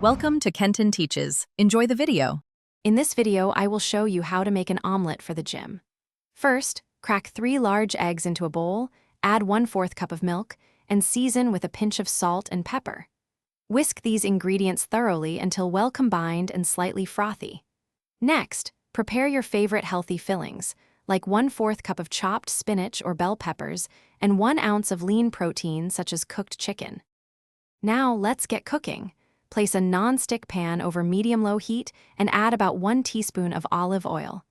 Welcome to Kenton Teaches. Enjoy the video. In this video, I will show you how to make an omelet for the gym. First, crack 3 large eggs into a bowl, add 1/4 cup of milk, and season with a pinch of salt and pepper. Whisk these ingredients thoroughly until well combined and slightly frothy. Next, prepare your favorite healthy fillings, like 1/4 cup of chopped spinach or bell peppers and 1 ounce of lean protein such as cooked chicken. Now let's get cooking. Place a non-stick pan over medium-low heat and add about 1 teaspoon of olive oil.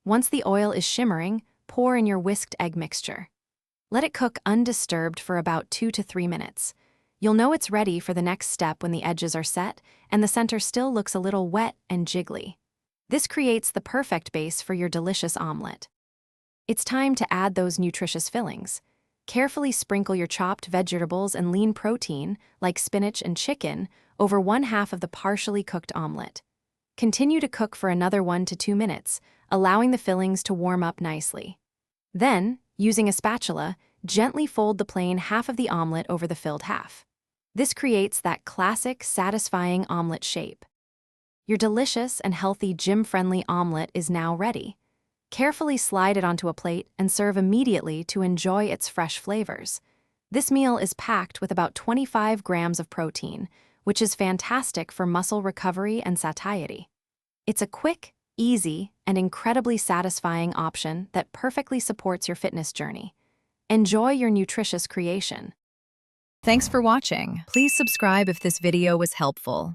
Once the oil is shimmering, pour in your whisked egg mixture. Let it cook undisturbed for about 2 to 3 minutes. You'll know it's ready for the next step when the edges are set and the center still looks a little wet and jiggly. This creates the perfect base for your delicious omelet. It's time to add those nutritious fillings. Carefully sprinkle your chopped vegetables and lean protein, like spinach and chicken, over 1/2 of the partially cooked omelet. Continue to cook for another 1 to 2 minutes, allowing the fillings to warm up nicely. Then, using a spatula, gently fold the plain half of the omelet over the filled half. This creates that classic, satisfying omelet shape. Your delicious and healthy gym-friendly omelet is now ready. Carefully slide it onto a plate and serve immediately to enjoy its fresh flavors. This meal is packed with about 25 grams of protein, which is fantastic for muscle recovery and satiety. It's a quick, easy, and incredibly satisfying option that perfectly supports your fitness journey. Enjoy your nutritious creation. Thanks for watching. Please subscribe if this video was helpful.